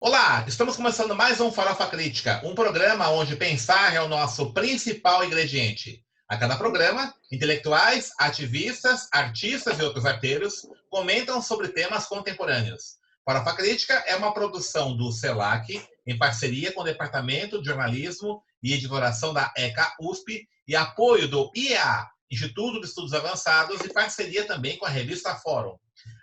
Olá, estamos começando mais um Farofa Crítica, um programa onde pensar é o nosso principal ingrediente. A cada programa, intelectuais, ativistas, artistas e outros arteiros comentam sobre temas contemporâneos. Farofa Crítica é uma produção do CELAC, em parceria com o Departamento de Jornalismo e Editoração da ECA USP e apoio do IEA, Instituto de Estudos Avançados, e parceria também com a revista Fórum.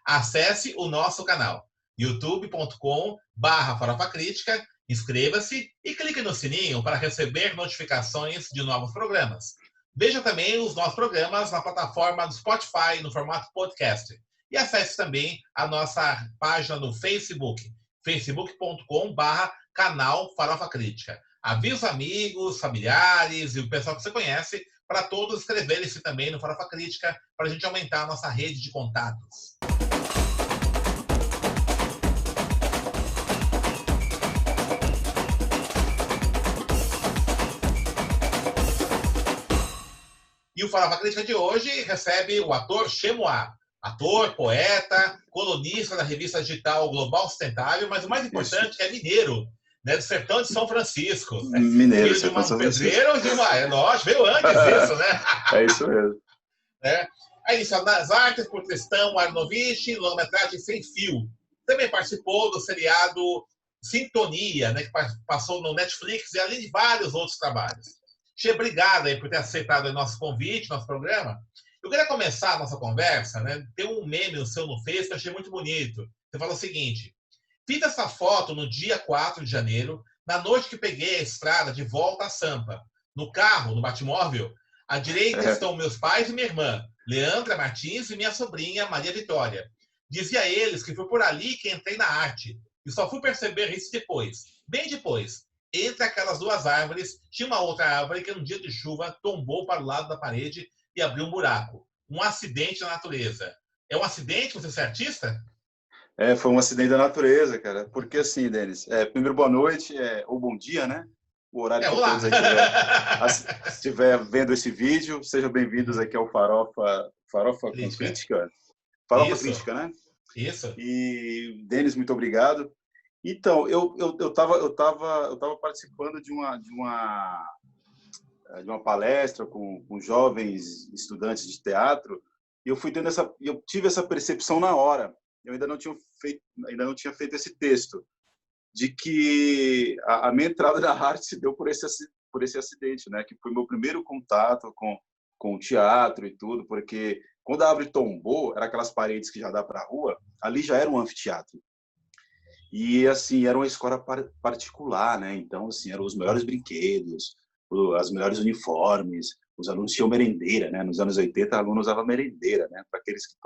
Acesse o nosso canal youtube.com/Farofa Crítica, inscreva-se e clique no sininho para receber notificações de novos programas. Veja também os nossos programas na plataforma do Spotify, no formato podcast. E acesse também a nossa página no Facebook, facebook.com/canal Farofa Crítica. Avise os amigos, familiares e o pessoal que você conhece para todos inscreverem-se também no Farofa Crítica para a gente aumentar a nossa rede de contatos. E o Farofa Crítica de hoje recebe o ator Chemuá, ator, poeta, colunista da revista digital Global Sustentável, mas o mais importante é mineiro, né, do sertão de São Francisco. Mineiro, filho de um pedreiro de uma... Nossa, veio antes isso, né? É isso mesmo. É iniciado nas artes por Tristão Arnovich, longa-metragem Sem Fio. Também participou do seriado Sintonia, né, que passou no Netflix, e além de vários outros trabalhos. Che, obrigado aí por ter aceitado o nosso convite, nosso programa. Eu queria começar a nossa conversa, né? Tem um meme seu no Face que eu achei muito bonito. Você fala o seguinte: fiz essa foto no dia 4 de janeiro, na noite que peguei a estrada de volta a Sampa. No carro, no Batmóvel, à direita estão meus pais e minha irmã, Leandra Martins, e minha sobrinha, Maria Vitória. Dizia a eles que foi por ali que entrei na arte, e só fui perceber isso depois, bem depois. Entre aquelas duas árvores, tinha uma outra árvore que, num dia de chuva, tombou para o lado da parede e abriu um buraco. Um acidente da natureza. É um acidente você ser artista? Foi um acidente da natureza, cara. Porque assim, Denis, primeiro boa noite, ou bom dia, né? O horário que Olá! todos aí estiver vendo esse vídeo, sejam bem-vindos aqui ao Farofa com Crítica. Farofa Isso. Crítica, né? Isso. E, Denis, muito obrigado. Então, eu tava participando de uma palestra com jovens estudantes de teatro, e eu tive essa percepção na hora. Eu ainda não tinha feito esse texto, de que a minha entrada na arte se deu por esse acidente, né? Que foi meu primeiro contato com o teatro e tudo, porque quando a árvore tombou, era aquelas paredes que já dá para a rua, ali já era um anfiteatro. E assim, era uma escola particular, né? Então, assim, eram os melhores brinquedos, as melhores uniformes, os alunos tinham merendeira, né? Nos anos 80, alunos usavam merendeira, né? Para aqueles que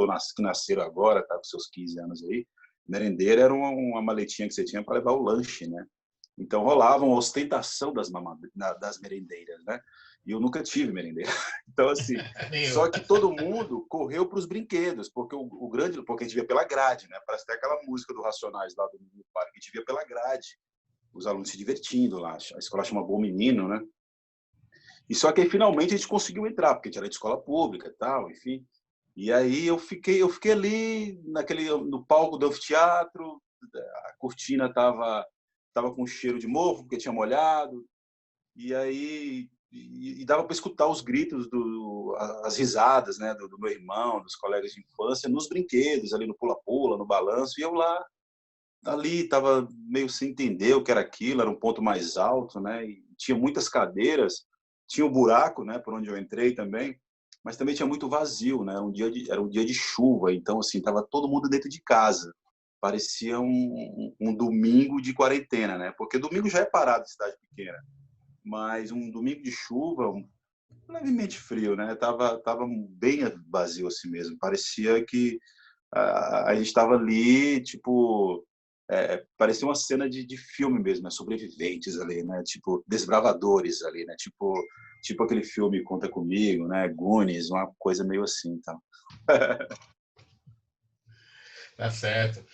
nasceram agora, tá com seus 15 anos aí, merendeira era uma maletinha que você tinha para levar o lanche, né? Então rolava uma ostentação das merendeiras, né? E eu nunca tive merendeira. Então, assim, só que todo mundo correu para os brinquedos, porque porque a gente via pela grade, né? Parece até aquela música do Racionais lá do parque, a gente via pela grade, os alunos se divertindo lá. A escola chama Bom Menino, né? E só que aí, finalmente a gente conseguiu entrar, porque a gente era de escola pública e tal, enfim. E aí eu fiquei ali no palco do anfiteatro, a cortina tava com cheiro de mofo, porque tinha molhado. E aí dava para escutar os gritos, as risadas, né, do meu irmão, dos colegas de infância, nos brinquedos, ali no pula-pula, no balanço. E eu lá, ali, estava meio sem entender o que era aquilo, era um ponto mais alto, né, e tinha muitas cadeiras, tinha um buraco, né, por onde eu entrei também, mas também tinha muito vazio, né, era um dia de chuva, então, assim, estava todo mundo dentro de casa. Parecia um domingo de quarentena, né, porque domingo já é parado em cidade pequena, mas um domingo de chuva, levemente frio, né, tava bem vazio assim mesmo, parecia que a gente estava ali, tipo, parecia uma cena de filme mesmo, né? Sobreviventes ali, né? Tipo, desbravadores ali, né? Tipo aquele filme Conta Comigo, né? Goonies, uma coisa meio assim, então. Tá certo.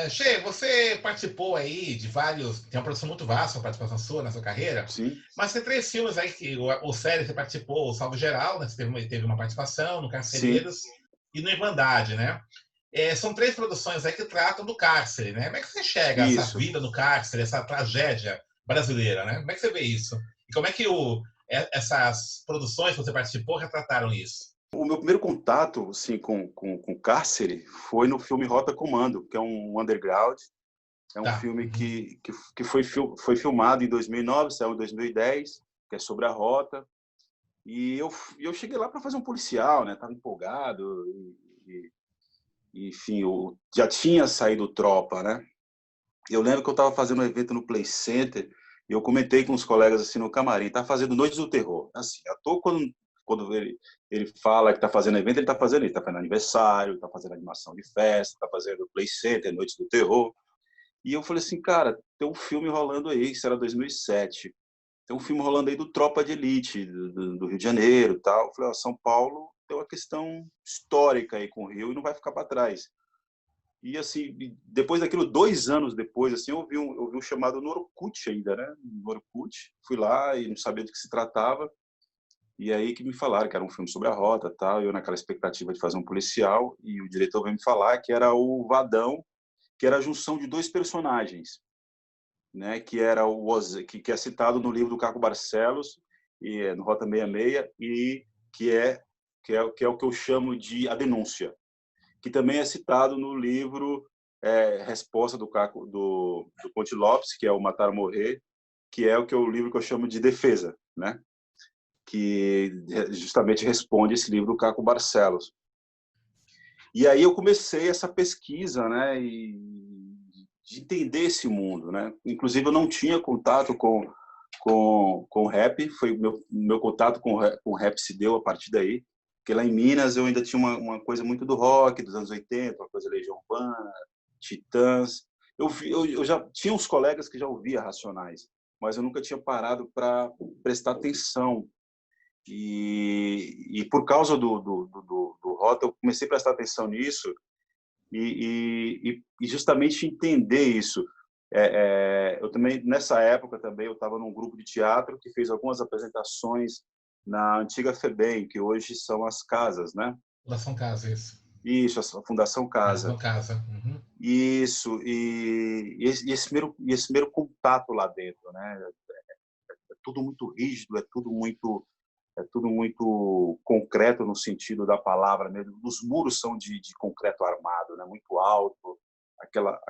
Che, você participou aí de vários... Tem uma produção muito vasta, uma participação sua na sua carreira. Sim. Mas tem 3 filmes aí, ou série você participou, o Salvo Geral, né? Você teve uma participação no Carcereiros e no Irmandade, né? São 3 produções aí que tratam do cárcere, né? Como é que você enxerga essa Isso. vida no cárcere, essa tragédia brasileira, né? Como é que você vê isso? E como é que essas produções que você participou retrataram isso? O meu primeiro contato, assim, com cárcere foi no filme Rota Comando, que é um underground. É um Tá. filme Uhum. que foi filmado em 2009, saiu em 2010, que é sobre a rota. E eu cheguei lá para fazer um policial, né? Tava empolgado enfim, eu já tinha saído Tropa, né? Eu lembro que eu estava fazendo um evento no Play Center e eu comentei com os colegas assim no camarim, tá fazendo Noites do Terror. Assim, ator quando ele fala que está fazendo evento, ele está fazendo isso, está fazendo aniversário, está fazendo animação de festa, está fazendo Play Center, Noites do Terror. E eu falei assim, cara, tem um filme rolando aí, isso era 2007. Tem um filme rolando aí do Tropa de Elite, do Rio de Janeiro e tal. Eu falei, ó, São Paulo tem uma questão histórica aí com o Rio e não vai ficar para trás. E assim, depois daquilo, 2 anos depois, assim, eu vi um chamado no Orkut ainda, né? No Orkut. Fui lá e não sabia do que se tratava. E aí que me falaram que era um filme sobre a rota, tal. Eu naquela expectativa de fazer um policial e o diretor veio me falar que era o Vadão, que era a junção de 2 personagens, né? Que era que é citado no livro do Caco Barcelos e no Rota 66 e que é o que eu chamo de A Denúncia, que também é citado no livro Resposta do Caco do Ponte Lopes, que é o Matar ou Morrer, que é o livro que eu chamo de Defesa, né? Que justamente responde esse livro do Caco Barcelos. E aí eu comecei essa pesquisa, né? De entender esse mundo, né? Inclusive eu não tinha contato com rap, foi o meu contato com rap se deu a partir daí, porque lá em Minas eu ainda tinha uma coisa muito do rock dos anos 80, uma coisa Legião Urbana, Titãs. Eu já tinha uns colegas que já ouvia Racionais, mas eu nunca tinha parado para prestar atenção. E por causa do Rota, eu comecei a prestar atenção nisso e justamente entender isso. Eu também nessa época também eu estava num grupo de teatro que fez algumas apresentações na antiga FEBEM, que hoje são as casas, né? Fundação Casa, isso. Isso, a Fundação Casa. Fundação Casa. Uhum. Isso, esse primeiro contato lá dentro, né? É tudo muito rígido, é tudo muito concreto no sentido da palavra mesmo. Os muros são de concreto armado, né? Muito alto, aquela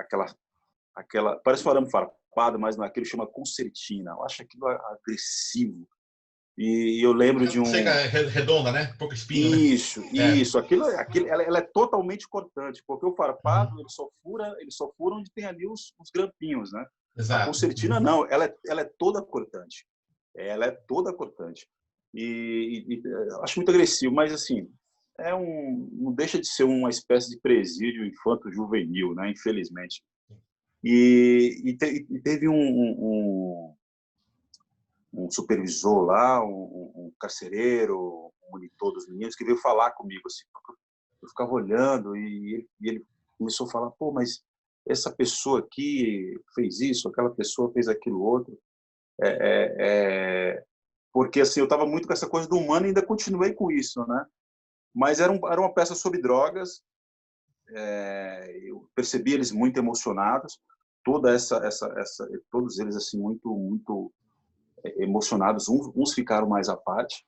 parece um arame farpado, mas naquele chama concertina. Eu acho aquilo agressivo. E eu lembro de Chega um redonda, né? Pouco espinho, né? É. isso, aquilo, ela é totalmente cortante, porque o Uhum. farpado ele só fura onde tem ali os grampinhos, né? A Exato. concertina Uhum. não, ela é toda cortante. Ela é toda cortante. Eu acho muito agressivo, mas assim, não deixa de ser uma espécie de presídio infanto-juvenil, né? Infelizmente. E teve um supervisor lá, um carcereiro, um monitor dos meninos, que veio falar comigo. Assim, eu ficava olhando e ele começou a falar, pô, mas essa pessoa aqui fez isso, aquela pessoa fez aquilo outro. É, é, é, porque assim, eu estava muito com essa coisa do humano e ainda continuei com isso, né? Mas era uma peça sobre drogas, eu percebi eles muito emocionados, todos eles assim muito emocionados, uns ficaram mais à parte.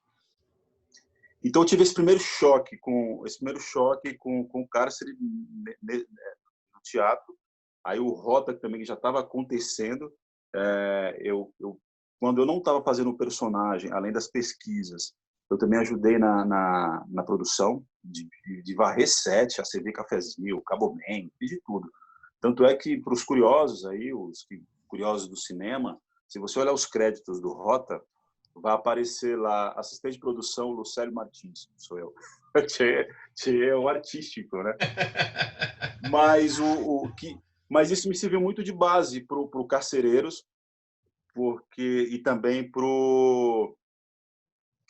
Então eu tive esse primeiro choque com o cárcere no teatro. Aí o Rota também já estava acontecendo. Quando eu não estava fazendo o personagem, além das pesquisas, eu também ajudei na produção de varrer set, a CV Cafezinho, Cabo Man, fiz de tudo. Tanto é que para os curiosos aí, curiosos do cinema, se você olhar os créditos do Rota, vai aparecer lá assistente de produção Lucélio Martins, sou eu. Tchê é o artístico, né? Mas mas isso me serviu muito de base para o Carcereiros, e também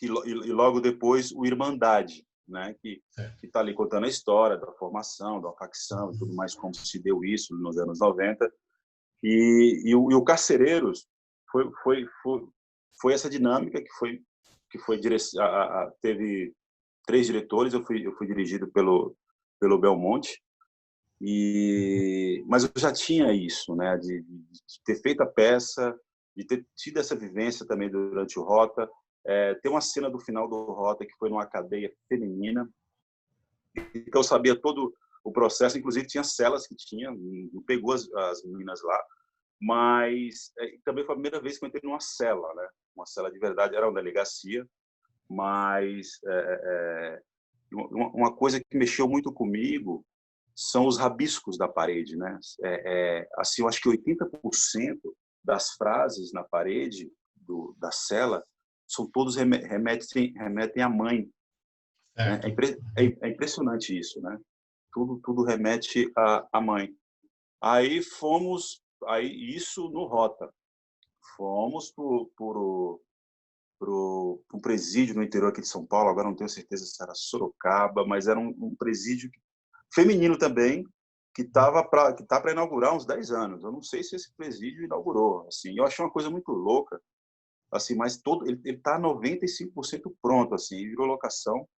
e logo depois o Irmandade, né? Que está ali contando a história da formação, da facção e tudo mais, como se deu isso nos anos 90. O Carcereiros foi essa dinâmica teve 3 diretores, eu fui dirigido pelo Belmonte, Mas eu já tinha isso, né, de ter feito a peça, de ter tido essa vivência também durante o Rota. Tem uma cena do final do Rota que foi numa cadeia feminina, então eu sabia todo o processo, inclusive tinha celas que tinha, não pegou as meninas lá, mas também foi a primeira vez que eu entrei numa cela, né? Uma cela de verdade, era uma delegacia, mas uma coisa que mexeu muito comigo são os rabiscos da parede, né? Assim, eu acho que 80% das frases na parede da cela são todos remetem à mãe, né? Certo. É impressionante isso, né? Tudo remete à mãe. Aí isso no Rota. Fomos para um presídio no interior aqui de São Paulo, agora não tenho certeza se era Sorocaba, mas era um presídio feminino também, que tá para inaugurar há uns 10 anos. Eu não sei se esse presídio inaugurou. Assim, eu achei uma coisa muito louca, assim, mas ele está 95% pronto, assim, virou locação.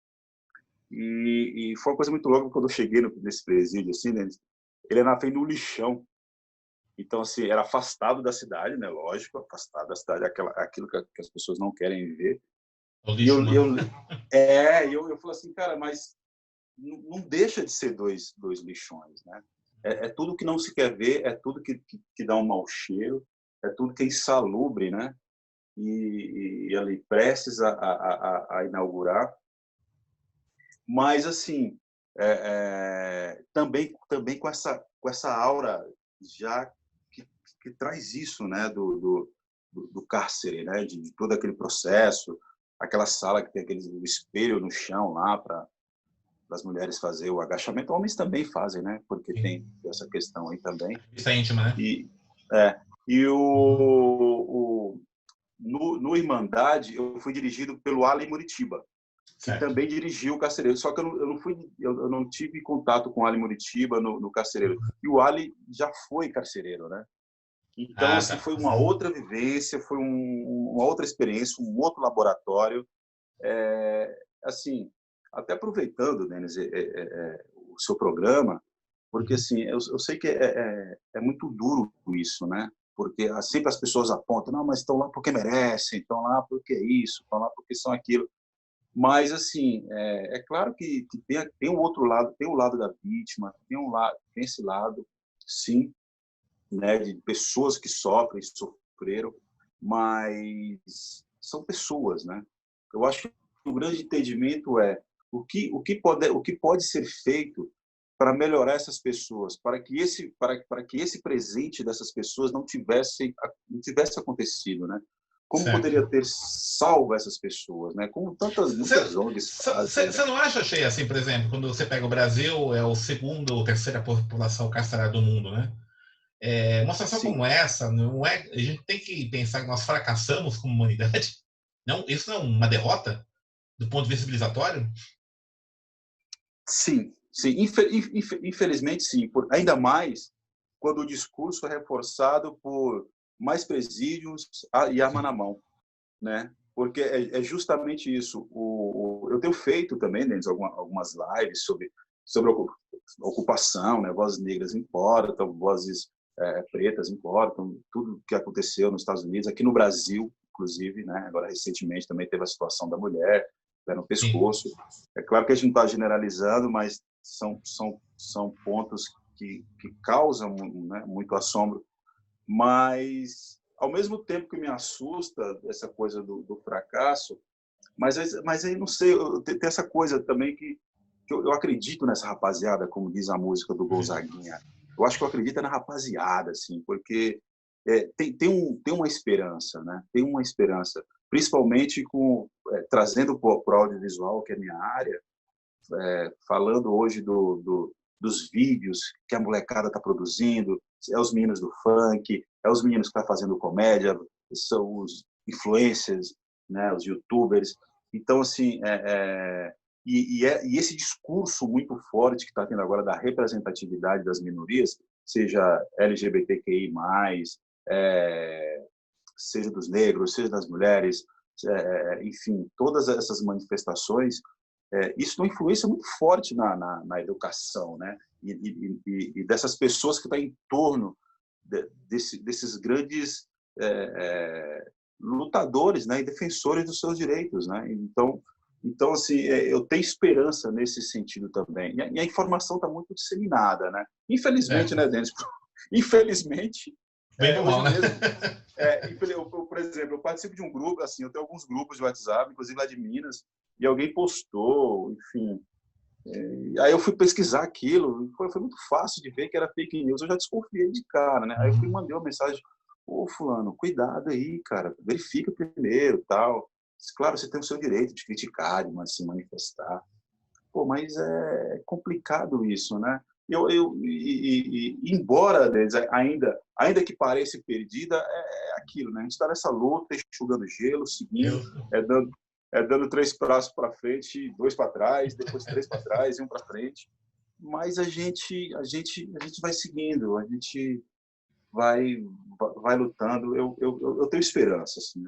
E foi uma coisa muito louca quando eu cheguei nesse presídio, assim, né? Ele é na frente do lixão. Então, assim, era afastado da cidade, né? Lógico, afastado da cidade, aquilo que as pessoas não querem ver. O E lixo humano. eu falo assim, cara, mas não deixa de ser dois lixões, né? É tudo que não se quer ver, é tudo que dá um mau cheiro, é tudo que é insalubre, né? E ali prestes a inaugurar. Mas, assim, também com essa aura já que traz isso, né? Do cárcere, né? De todo aquele processo, aquela sala que tem o espelho no chão lá para as mulheres fazer o agachamento, homens também fazem, né? Porque tem Sim. essa questão aí também. Isso é íntima, né? E, é, e no Irmandade, eu fui dirigido pelo Alan Muritiba, que Certo. também dirigiu o Carcereiro. Só que eu não tive contato com o Ali Muritiba no Carcereiro. E o Ali já foi carcereiro, né? Então, Ah, assim, tá. foi uma outra vivência, foi uma outra experiência, um outro laboratório. Assim, até aproveitando, Denis, o seu programa, porque, Uhum. assim, eu sei que é muito duro isso, né? Porque sempre as pessoas apontam, não, mas estão lá porque merecem, estão lá porque é isso, estão lá porque são aquilo. Mas, assim, claro que tem o outro lado, tem o lado da vítima, tem esse lado, sim, né, de pessoas que sofrem, sofreram, mas são pessoas, né? Eu acho que o grande entendimento é o que pode ser feito para melhorar essas pessoas, para que esse presente dessas pessoas não tivesse acontecido, né? Como Certo. poderia ter salvo essas pessoas, né? Como muitas ONGs fazem, Você né? não acha, Cheia, assim, por exemplo, quando você pega o Brasil, é o segundo ou terceira população carcerária do mundo, né? Uma situação Sim, como essa, não é, a gente tem que pensar que nós fracassamos como humanidade. Não, isso não é uma derrota do ponto de vista civilizatório? sim, sim. Infelizmente, sim. Ainda mais quando o discurso é reforçado por mais presídios e arma Sim, na mão, né? Porque é justamente isso. Eu tenho feito também, Denis, algumas lives sobre ocupação, né? Vozes negras importam, vozes pretas importam, tudo que aconteceu nos Estados Unidos, aqui no Brasil, inclusive, né? Agora recentemente também teve a situação da mulher, pé no sim. pescoço. É claro que a gente não está generalizando, mas são pontos que causam, né, muito assombro. Mas, ao mesmo tempo que me assusta essa coisa do fracasso, mas aí não sei, tem essa coisa também que eu acredito nessa rapaziada, como diz a música do Gonzaguinha. Eu acho que eu acredito na rapaziada, assim, porque tem uma esperança, né? Tem uma esperança, principalmente trazendo para o audiovisual, que é a minha área, falando hoje dos vídeos que a molecada está produzindo, é os meninos do funk, é os meninos que estão fazendo comédia, são os influencers, né, os youtubers. Então, assim, e esse discurso muito forte que está tendo agora da representatividade das minorias, seja LGBTQI+, seja dos negros, seja das mulheres, enfim, todas essas manifestações, isso tem uma influência muito forte na educação, né? E dessas pessoas que estão em torno desses grandes lutadores, né? E defensores dos seus direitos, né? Então assim, eu tenho esperança nesse sentido também. E a informação está muito disseminada, né? Infelizmente, Certo. né, Denis? Infelizmente, Bem pro hoje mal, né? mesmo, por exemplo, eu participo de um grupo, assim, eu tenho alguns grupos de WhatsApp, inclusive lá de Minas, e alguém postou, enfim. Aí eu fui pesquisar aquilo, e foi muito fácil de ver que era fake news, eu já desconfiei de cara, né? Aí eu fui e mandei uma mensagem: ô fulano, cuidado aí, cara, verifica primeiro, tal. Claro, você tem o seu direito de criticar, de se manifestar. Pô, mas é complicado isso, né? Embora ainda que pareça perdida, aquilo, né? A gente está nessa luta, enxugando gelo, seguindo, Eu, dando 3 passos para frente, 2 para trás, depois 3 para trás e 1 para frente. Mas a gente vai seguindo, a gente vai lutando. Eu tenho esperança, assim,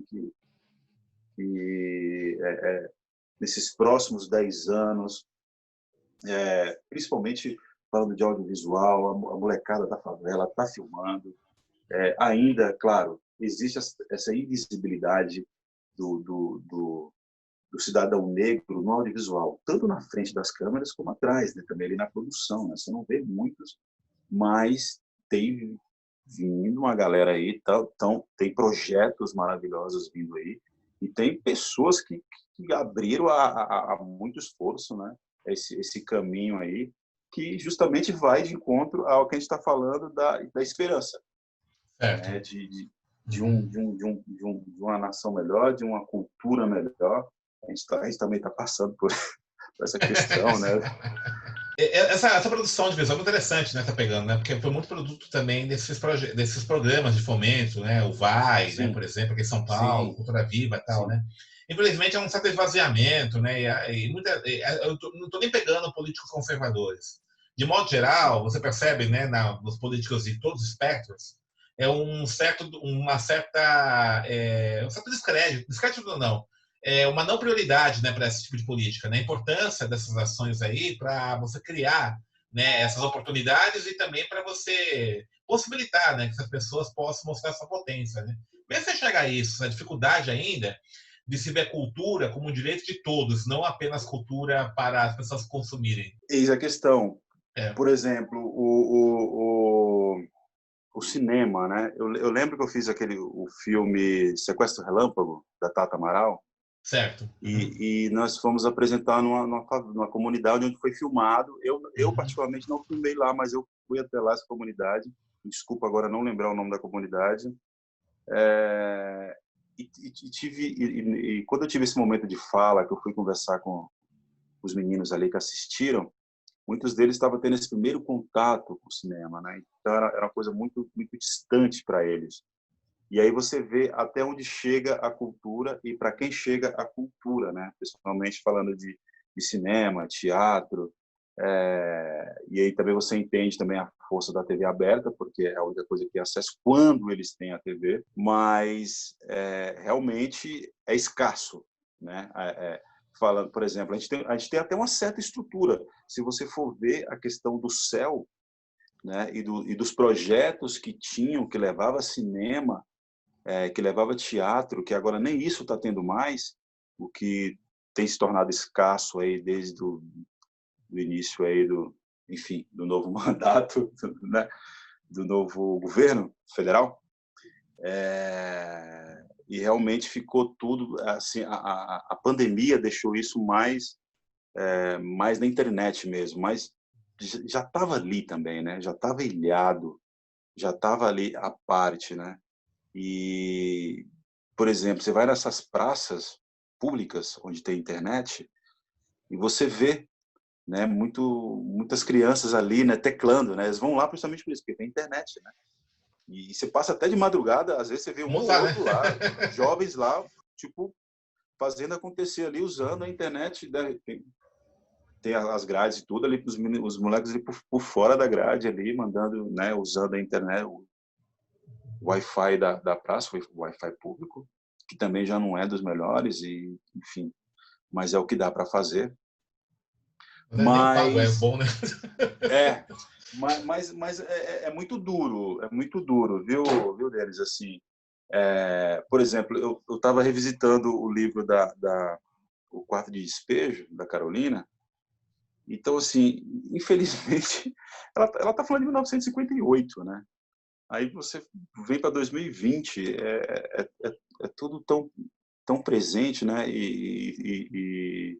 que nesses próximos 10 anos, principalmente falando de audiovisual, a molecada da favela está filmando. Ainda, claro, existe essa invisibilidade do cidadão negro no audiovisual, tanto na frente das câmeras como atrás, né? Também ali na produção. Né? Você não vê muitos, mas tem vindo uma galera aí, tem projetos maravilhosos vindo aí, e tem pessoas que abriram a muito esforço, né? Esse caminho aí, que justamente vai de encontro ao que a gente está falando da esperança, certo. né? De uma nação melhor, de uma cultura melhor. A gente também está passando por essa questão, né? Essa produção de visão é muito interessante, né? Tá pegando, né? Porque foi muito produto também desses programas de fomento, né? O Vai, né? Por Sim, exemplo, aqui em São Paulo, sim, Cultura Viva e tal, sim. né? Infelizmente é um certo esvaziamento, né? Eu não estou nem pegando políticos conservadores. De modo geral, você percebe, né? Nos políticos de todos os espectros, um certo descrédito não, uma não prioridade, né, para esse tipo de política, né? A importância dessas ações aí para você criar, né, essas oportunidades e também para você possibilitar, né, que essas pessoas possam mostrar sua potência, né? Mesmo se chegar a isso, a dificuldade ainda de se ver a cultura como um direito de todos, não apenas cultura para as pessoas consumirem. Eis a questão. É, Por exemplo, o cinema, né? Eu lembro que eu fiz o filme Sequestro Relâmpago, da Tata Amaral, certo. Uhum. e nós fomos apresentar numa comunidade onde foi filmado. Eu Uhum. particularmente não filmei lá, mas eu fui até lá, essa comunidade. Desculpa agora não lembrar o nome da comunidade. E quando eu tive esse momento de fala, que eu fui conversar com os meninos ali que assistiram, muitos deles estavam tendo esse primeiro contato com o cinema, né? Então era uma coisa muito, muito distante para eles. E aí você vê até onde chega a cultura e para quem chega a cultura, né? Principalmente falando de cinema, teatro. E aí também você entende também a força da TV aberta, porque é a única coisa que tem acesso quando eles têm a TV, mas realmente é escasso, né? Falando, por exemplo, a gente tem até uma certa estrutura. Se você for ver a questão do céu, né, e dos projetos que tinham, que levava cinema, que levava teatro, que agora nem isso está tendo mais, o que tem se tornado escasso aí desde do início aí enfim, do novo mandato, né, do novo governo federal. E realmente ficou tudo assim, a pandemia deixou isso mais na internet mesmo, mas já estava ali também, né? Já estava ilhado, já estava ali à parte, né? E, por exemplo, você vai nessas praças públicas onde tem internet e você vê, né, muitas crianças ali, né, teclando, né? Eles vão lá principalmente por isso, porque tem internet, né? E você passa até de madrugada, às vezes você vê um Como ou usar, né? outro lá, jovens lá, tipo, fazendo acontecer ali, usando a internet, né? Tem as grades e tudo ali, os moleques ali por fora da grade ali, mandando, né, usando a internet, o Wi-Fi da praça, o Wi-Fi público, que também já não é dos melhores, e enfim. mas é o que dá para fazer. Nem pago é Mas bom, né? é, mas é muito duro, viu, Denis? Assim, por exemplo, eu estava revisitando o livro O Quarto de Despejo, da Carolina. Então, assim, infelizmente, ela está falando de 1958, né? Aí você vem para 2020, é tudo tão presente, né? E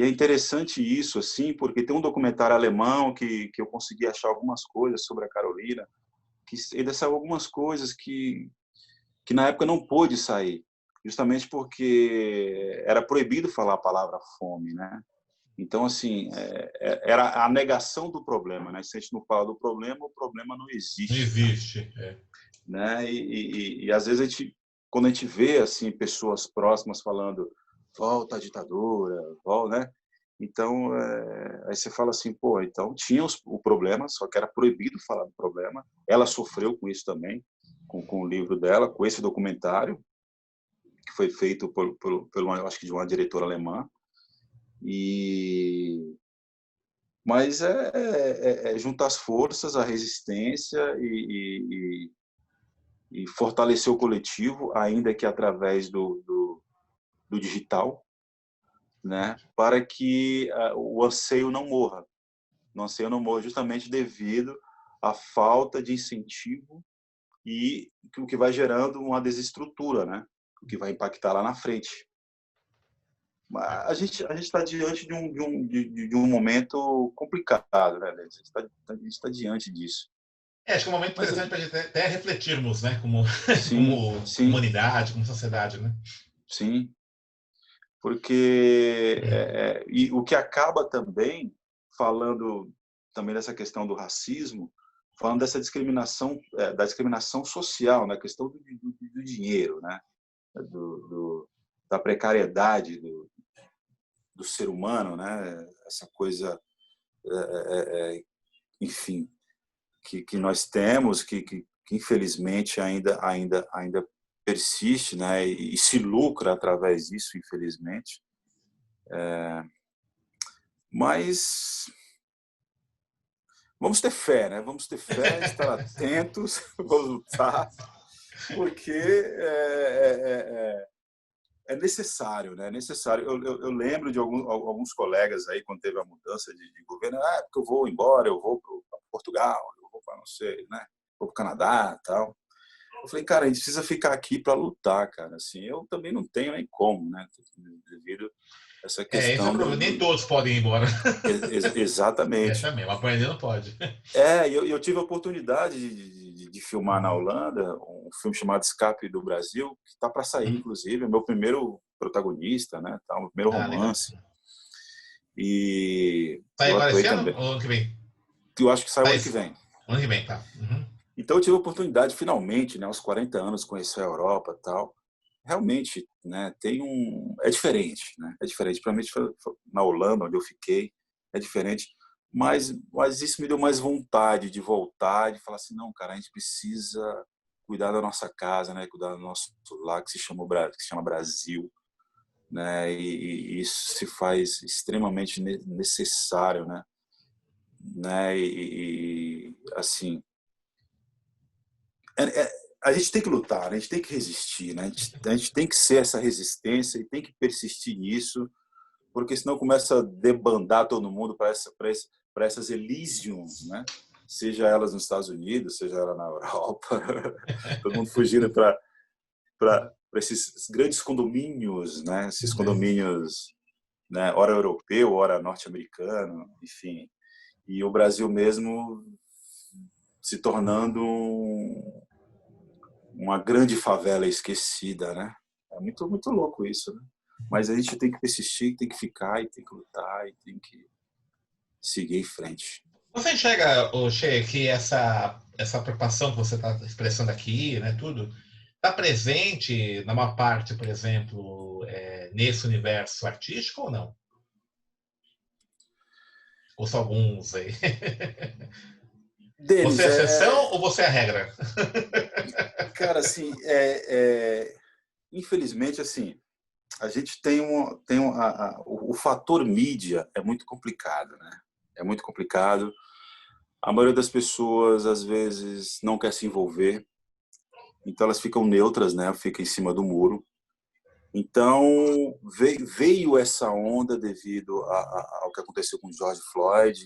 é interessante isso, assim, porque tem um documentário alemão que eu consegui achar algumas coisas sobre a Carolina, que ainda saiu algumas coisas que na época não pôde sair, justamente porque era proibido falar a palavra fome, né? Então, assim, era a negação do problema, né? Se a gente não fala do problema, o problema não Não existe, existe. né? E às vezes quando a gente vê assim pessoas próximas falando volta à ditadura, volta, né? Então, aí você fala assim, pô, então tinha o problema, só que era proibido falar do problema. Ela sofreu com isso também, com o livro dela, com esse documentário que foi feito eu acho que de uma diretora alemã. Mas juntar as forças, a resistência e fortalecer o coletivo, ainda que através do digital, né, para que o anseio não morra. O anseio não morra justamente devido à falta de incentivo e o que vai gerando uma desestrutura, né, o que vai impactar lá na frente. A gente está diante de um momento complicado, né? A gente está diante disso. Acho que é um momento Mas interessante para a gente até refletirmos, né? Como, sim, como sim, humanidade, como sociedade, né? sim, porque e o que acaba também falando também dessa questão do racismo, falando dessa discriminação, da discriminação social, na questão do dinheiro, né? Da precariedade do ser humano, né? Essa coisa, enfim, que nós temos, que infelizmente ainda persiste, né? E se lucra através disso, infelizmente. Mas vamos ter fé, né? Vamos ter fé, estar atentos, vamos lutar, porque é necessário, né? É necessário. Eu lembro de alguns colegas aí, quando teve a mudança de governo, porque eu vou embora, eu vou para Portugal, eu vou para não sei, né? Vou para o Canadá, tal. Eu falei, cara, a gente precisa ficar aqui para lutar, cara. Assim, eu também não tenho nem como, né? Devido a essa Esse é o questão problema. Nem todos podem ir embora. exatamente. Também, mas aprender não pode. Eu tive a oportunidade de filmar na Holanda um filme chamado Escape do Brasil, que está para sair, inclusive, é meu primeiro protagonista, né? Tá, o primeiro Legal. romance. E Sai eu agora atuei esse ano também. ou ano que vem? Eu acho que sai o Sai ano que esse. vem. Ano que vem, tá. Então eu tive a oportunidade, finalmente, né, aos 40 anos, conhecer a Europa e tal. Realmente, né, é diferente, né? É diferente. Para mim, na Holanda, onde eu fiquei, é diferente. Mas isso me deu mais vontade de voltar, de falar assim, não, cara, a gente precisa cuidar da nossa casa, né? Cuidar do nosso lar, que se chama Brasil, né? E isso se faz extremamente necessário, né? Assim, é, é, a gente tem que lutar, né? A gente tem que resistir, né? A gente tem que ser essa resistência e tem que persistir nisso, porque senão começa a debandar todo mundo para essas Elysiums, né? Seja elas nos Estados Unidos, seja ela na Europa, todo mundo fugindo para esses grandes condomínios, né? Esses condomínios, né? Ora europeu, ora norte-americano, enfim. E o Brasil mesmo se tornando uma grande favela esquecida, né? É muito louco isso, né? Mas a gente tem que persistir, tem que ficar, e tem que lutar, e tem que seguir em frente. Você enxerga, Che, que essa preocupação que você está expressando aqui, né, tudo, está presente na maior parte, por exemplo, nesse universo artístico ou não? Ou só alguns aí? Você é Denis, a exceção ou você é a regra? cara, assim, infelizmente, assim, a gente o fator mídia é muito complicado, né? É muito complicado. A maioria das pessoas, às vezes, não quer se envolver, então elas ficam neutras, né? Fica em cima do muro. Então, veio essa onda devido ao que aconteceu com George Floyd,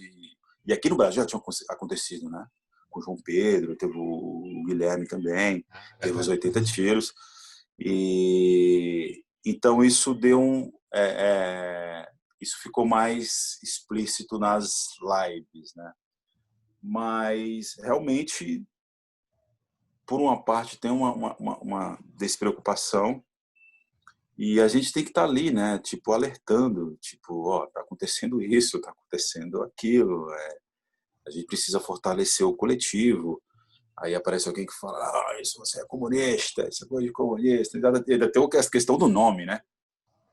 e aqui no Brasil já tinha acontecido, né? Com João Pedro, teve o Guilherme também, teve os 80 tiros. E então isso isso ficou mais explícito nas lives, né? Mas realmente, por uma parte, tem uma despreocupação. E a gente tem que estar ali, né? Tipo, alertando, tipo, ó, tá acontecendo isso, tá acontecendo aquilo, a gente precisa fortalecer o coletivo. Aí aparece alguém que fala, isso você é comunista, isso é coisa de comunista. Ainda tem a questão do nome, né?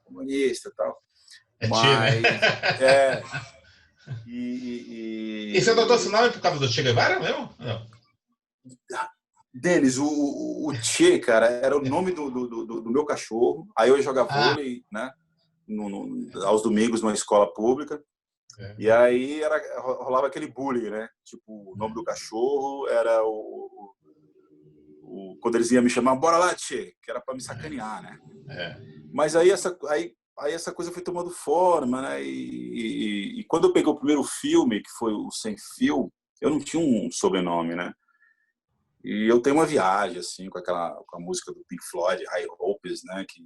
Comunista e tal. É Che, né? Mas, E você adotou esse nome por causa do Che Guevara mesmo? Não. Denis, o Che, cara, era o nome do meu cachorro. Aí eu ia jogar vôlei, né? Aos domingos numa escola pública. E aí rolava aquele bullying, né? Tipo, o nome do cachorro era quando eles iam me chamar, bora lá, Tchê, que era para me sacanear, né? Mas aí essa coisa foi tomando forma, né? E quando eu peguei o primeiro filme, que foi o Sem Fio, eu não tinha um sobrenome, né? E eu tenho uma viagem, assim, com a música do Pink Floyd, High Hopes, né? Que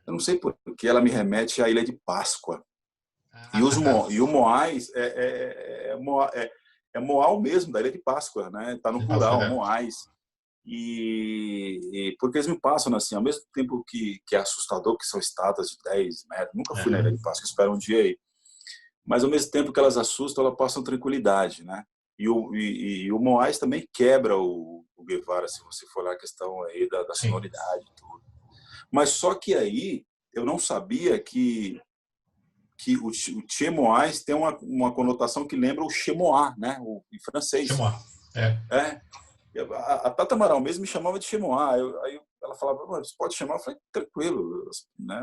eu não sei por que ela me remete à Ilha de Páscoa. E o Moais é Moal mesmo, da Ilha de Páscoa, né? Tá no plural, Moais. Porque eles me passam assim, ao mesmo tempo que é assustador, que são estátuas de 10 metros, nunca fui na Ilha de Páscoa, espero um dia aí, mas ao mesmo tempo que elas assustam, elas passam tranquilidade, né? E o Moais também quebra o Guevara, se você for lá, a questão aí da sonoridade e tudo. Mas só que aí eu não sabia que o Che Moais tem uma conotação que lembra o Chemois, né? Em francês. Chemois, A Tata Amaral mesmo me chamava de Chemois. Aí ela falava, você pode chamar? Eu falei, tranquilo. Né?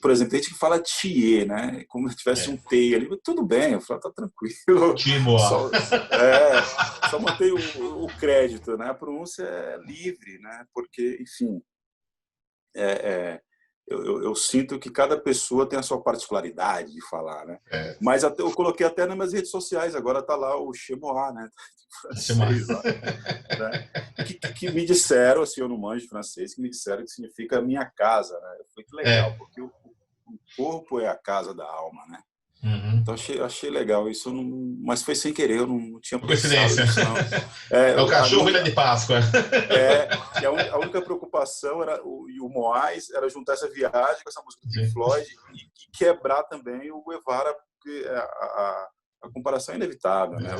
Por exemplo, tem gente que fala Thier, né? Como se tivesse um T ali. Tudo bem, eu falei, tá tranquilo. Só mantém o crédito, né? A pronúncia é livre, né? Porque, enfim, eu sinto que cada pessoa tem a sua particularidade de falar, né? Mas eu coloquei até nas minhas redes sociais, agora tá lá o Chemois, né? Francês lá, né? Que me disseram, assim, eu não manjo francês, que me disseram que significa minha casa, né? Foi que legal, porque o corpo é a casa da alma, né? Então achei legal isso, mas foi sem querer, eu não tinha pensado nisso, não. É o cachorro Ilha de Páscoa. E a única preocupação era o Moais era juntar essa viagem com essa música do Pink Floyd e quebrar também o Guevara, porque a comparação é inevitável, né?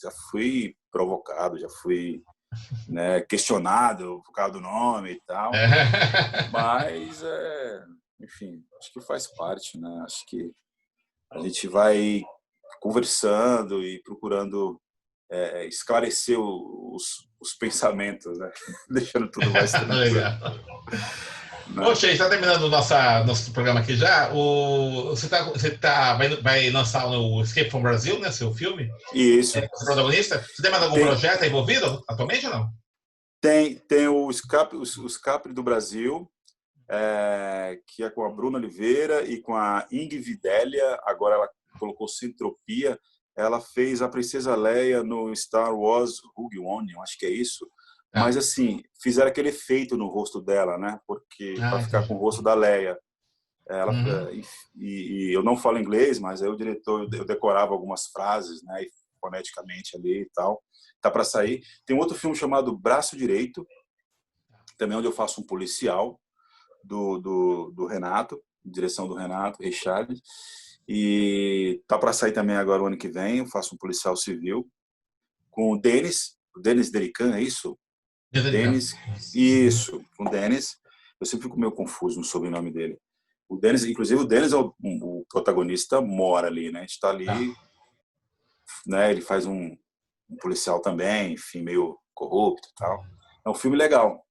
Já fui provocado, já fui, né, questionado por causa do nome e tal, mas enfim, acho que faz parte, né? Acho que a gente vai conversando e procurando esclarecer os pensamentos, né? Deixando tudo mais tranquilo. Legal. Poxa, está terminando nosso programa aqui já. Você vai lançar o Escape from Brazil, né? Seu filme? Isso. Você é protagonista? Você tem mais algum projeto envolvido atualmente ou não? Tem o Escape do Brasil, que é com a Bruna Oliveira e com a Ing Vidélia. Agora ela colocou Sintropia. Ela fez a Princesa Leia no Star Wars Rogue One, acho que é isso. Mas, assim, fizeram aquele efeito no rosto dela, né? Porque para ficar com o rosto da Leia. E eu não falo inglês, mas aí o diretor, eu decorava algumas frases, né? Foneticamente ali e tal. Tá para sair. Tem outro filme chamado Braço Direito, também onde eu faço um policial do Renato, direção do Renato Richard. E tá para sair também agora o ano que vem. Eu faço um policial civil com o Denis Derican, é isso? Denis, isso, com o Denis. Eu sempre fico meio confuso no sobrenome dele. O Denis, inclusive o Denis é o protagonista, mora ali, né? A gente tá ali, né? Ele faz um policial também, enfim, meio corrupto e tal. É um filme legal.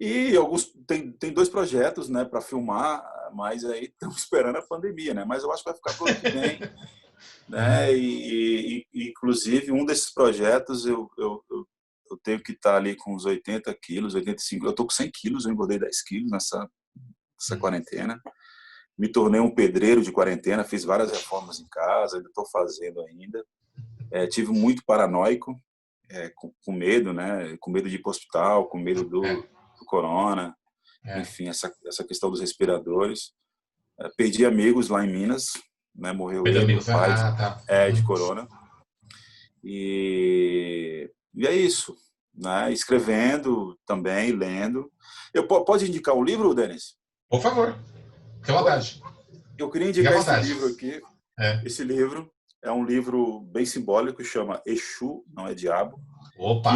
E tem 2 projetos, né, para filmar, mas aí estamos esperando a pandemia, né? Mas eu acho que vai ficar pro ano que vem, né? Inclusive, um desses projetos eu tenho que estar ali com uns 80 quilos, 85. Eu estou com 100 quilos, eu engordei 10 quilos nessa quarentena. Me tornei um pedreiro de quarentena, fiz várias reformas em casa, ainda estou fazendo ainda. Tive muito paranoico, com medo, né? Com medo de ir para o hospital, com medo do corona, enfim, essa questão dos respiradores. Perdi amigos lá em Minas, né? Morreu Pedro ele, meu amigos, pai, tá. de corona. E é isso, né? Escrevendo também, lendo. Pode indicar um livro, Denis? Por favor, fique à vontade. Eu queria Fique à indicar esse vontade. livro aqui. Esse livro é um livro bem simbólico, chama Exu, não é Diabo, Opa,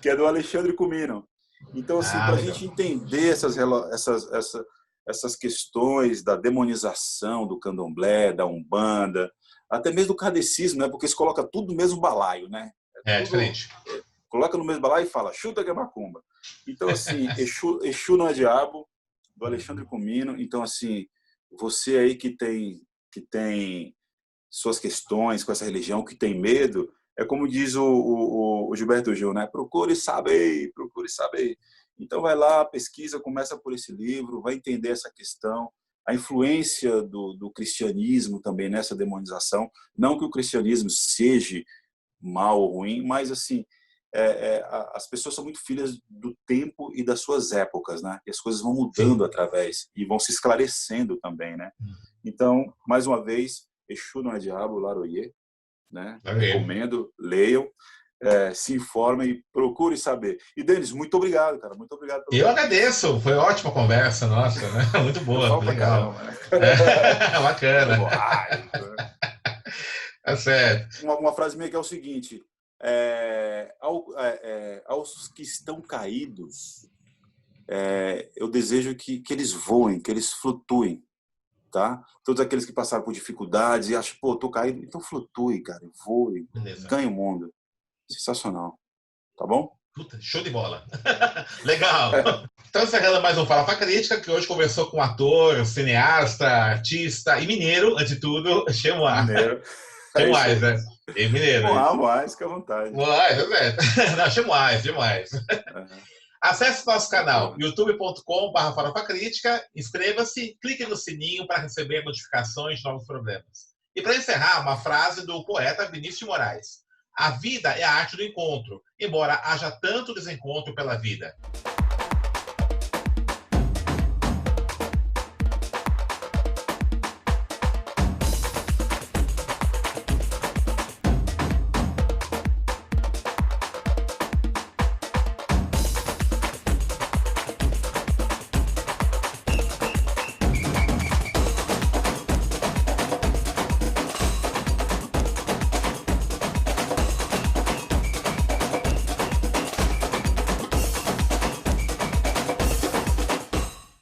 que é do Alexandre Comino. Então, assim, para a gente entender essas questões da demonização do candomblé, da umbanda, até mesmo do kardecismo, né? Porque se coloca tudo no mesmo balaio, né? Diferente. Coloca no mesmo balaio e fala, chuta que é macumba. Então, assim, Exu não é Diabo, do Alexandre Comino. Então, assim, você aí que tem suas questões com essa religião, que tem medo, é como diz o Gilberto Gil, né? Procure saber, procure saber. Então vai lá, pesquisa, começa por esse livro, vai entender essa questão, a influência do cristianismo também nessa demonização. Não que o cristianismo seja mal ou ruim, mas assim, as pessoas são muito filhas do tempo e das suas épocas, né? E as coisas vão mudando através e vão se esclarecendo também, né? Então, mais uma vez, Exu não é Diabo, Laroyer, né? Recomendo, leiam, se informem e procurem saber. E, Denis, muito obrigado, cara. Muito obrigado. Eu agradeço. Foi ótima conversa, nossa, né? Muito boa, eu falo legal. Pra caramba, né? Bacana. É certo. Uma frase minha que é o seguinte, aos que estão caídos, eu desejo que eles voem, que eles flutuem, tá? Todos aqueles que passaram por dificuldades e acham, pô, tô caído, então flutue, cara, voe, ganhe o mundo. Sensacional, tá bom? Puta, show de bola. Legal. Então, encerrando mais um Fala Crítica, que hoje conversou com ator, cineasta, artista e mineiro, antes de tudo, Chemuá. Mineiro. Chemuás, né? E mineiro. Mais, fica à vontade. Não, Chemuás. Acesse nosso canal youtube.com/farofacrítica, inscreva-se, clique no sininho para receber notificações de novos programas. E para encerrar, uma frase do poeta Vinícius de Moraes. A vida é a arte do encontro, embora haja tanto desencontro pela vida.